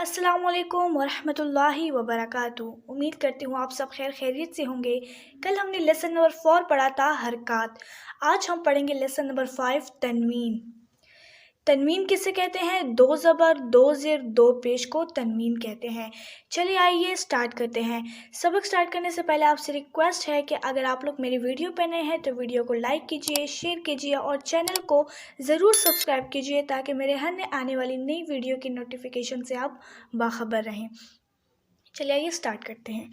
अस्सलाम वालेकुम वरहमत llaहि वबरकातुहू। उम्मीद करती हूँ आप सब खैरियत से होंगे। कल हमने लेसन नंबर 4 पढ़ा था हरकत। आज हम पढ़ेंगे लेसन नंबर 5 तनवीन। तनवीन किसे कहते हैं? दो ज़बर, दो ज़ेर, दो पेश को तनवीन कहते हैं। चलिए आइए स्टार्ट करते हैं। सबक स्टार्ट करने से पहले आपसे रिक्वेस्ट है कि अगर आप लोग मेरी वीडियो पे नए हैं तो वीडियो को लाइक कीजिए, शेयर कीजिए और चैनल को ज़रूर सब्सक्राइब कीजिए ताकि मेरे हर नए आने वाली नई वीडियो की नोटिफिकेशन से आप बाखबर रहें। चलिए आइए स्टार्ट करते हैं।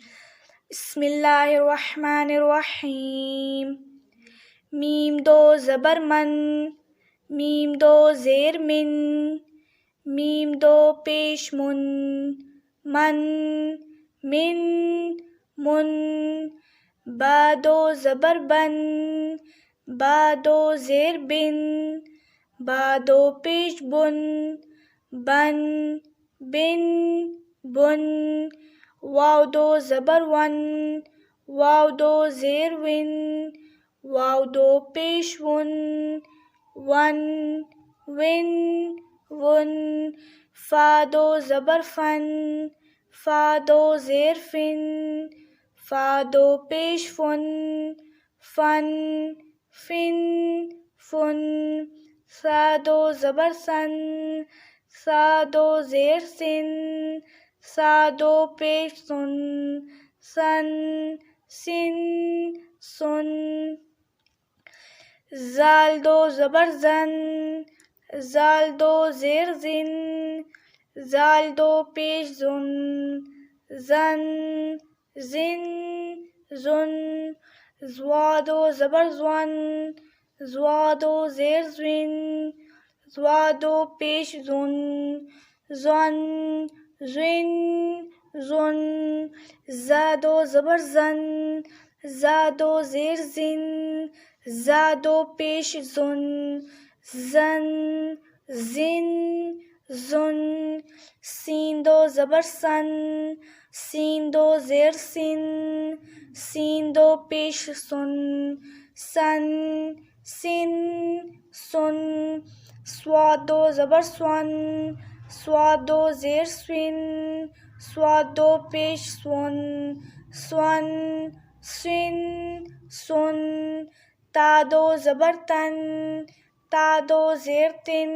बिस्मिल्लाहिर्रहमानिर्रहीम। मीम दो ज़बर मन, मीम दो ज़ेर मिन, मीम दो पेश मुन, मन मिन मुन। बा दो ज़बर बन, बा दो ज़ेर बिन, बा दो पेश बुन, बन बिन बुन। वाव दो ज़बर वन, वाव दो ज़ेर विन, वाव दो पेश वन, वन विन वन। फा दो ज़बर फन, फा दो ज़ेर फिन, फा दो पेश फन, फन फिन फन। सा दो ज़बर सन, सा दो ज़ेर सिन, सा दो पेश सुन, सन सिन सुन। ज़ाल दो ज़बर ज़न, ज़ाल दो ज़ेर ज़िन, ज़ाल दो पेश ज़ुन, ज़न ज़िन ज़ुन। ज़्वा दो ज़बर ज़्वन, ज़्वा दो ज़ेर ज़्विन, ज़्वा दो पेश ज़ुन, ज़्वन ज़्विन ज़ुन। ज़ा दो ज़बर ज़न, ज़ा दो ज़ेर ज़िन, ज़ा दो पेश ज़ुन, ज़न ज़िन ज़ुन। सीन दो ज़बर सन, सीन दो ज़ेर सिन, सीन दो पेश सुन, सन सिन सुन। स्वाद दो ज़बर स्वन, स्वाद दो ज़ेर स्विन, स्वाद दो पेश स्वन, स्वन स्विन सुन। ता दो ज़बर तन, ता दो ज़ेर तिन,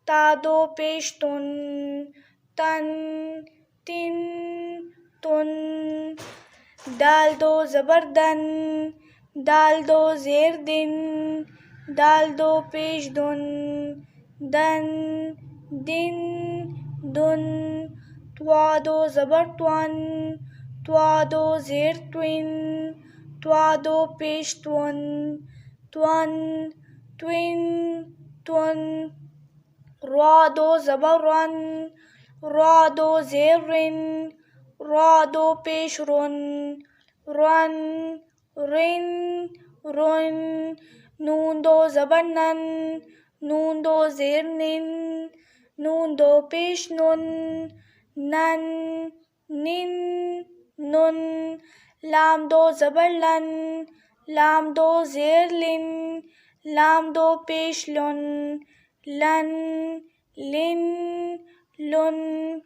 ता दो पेश तुन, तन तिन तुन। दाल दो ज़बर दन, दाल दो ज़ेर दिन, दाल दो पेश दुन, दन दिन दुन। त्वा दो ज़बर त्वन, त्वा दो ज़ेर त्विन, त्वा दो पेश त्वन, त्वन त्विन त्वन। रा दो ज़बर रन, रा दो ज़ेर रिन, रा दो पेश रुन, रन रिन रुन। नून दो ज़बर नन, नून दो ज़ेर निन, नून दो पेश नुन, नन निन नुन। लाम दो ज़बर लन, लाम दो ज़ेर लिन, लाम दो पेश लुन, लन लिन लुन।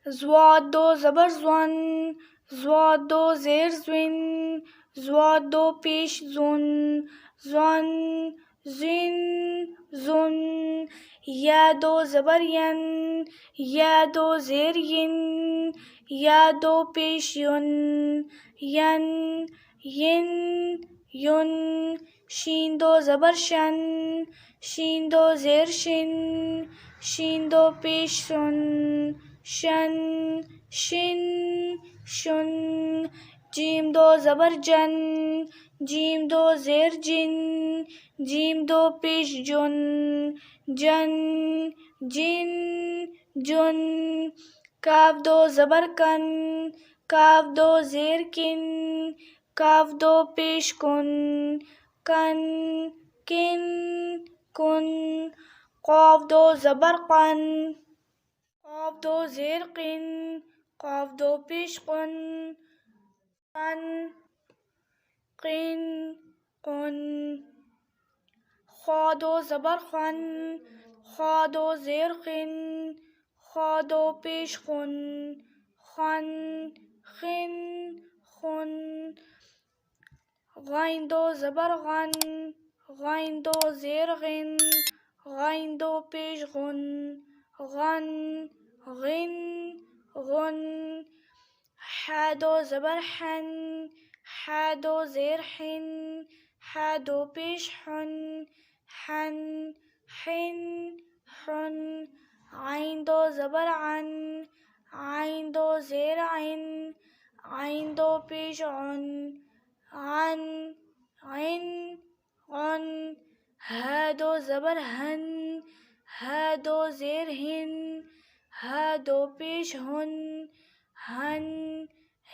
ज़्वाद दो ज़बर ज़्वन, ज़्वाद दो ज़ेर ज़्विन, ज़्वाद दो पेश ज़ुन, ज़्वन ज़िन ज़ुन। या दो ज़बर यन, या दो ज़ेर यिन, या दो पेश युन, यन यिन युन। शीन दो ज़बर शन, शीन दो ज़ेर शिन, शीन दो पेश सुन, शन शिन शुन। जीम दो ज़बर जन, जीम दो ज़ेर जिन, जीम दो पेश जुन, जन जिन जुन। काफ दो ज़बर कन, काफ दो ज़ेर किन, काफ दो पेश कुन, कन किन कुन। क़ाफ दो ज़बर क़न, क़ाफ दो ज़ेर क़िन, क़ाफ दो पेश क़ुन, क़न क़िन क़ुन। ख़ा दो ज़बर ख़न, ख़ा दो ज़ेर क़िन, ख़ा دو پیش خن خن خن خن غین دو زبر غن غین دو زیر غن غین دو پیش غن غن غن غن ح دو زبر حن ح دو زیر حن ح دو پیش حن حن حن حن عین دو زبر عن عین دو زیر عن عین دو پیش عن عن عن عن ہ دو زبر ہن ہ دو زیر ہن ہ دو پیش ہن ہن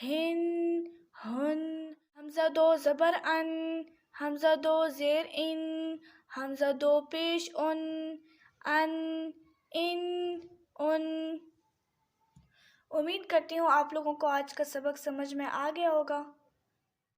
ہن ہن حمزہ دو زبر ان حمزہ دو زیر ان حمزہ دو پیش ان ان ان امید کرتی ہوں آپ لوگوں کو آج کا سبق سمجھ میں آ گیا ہوگا۔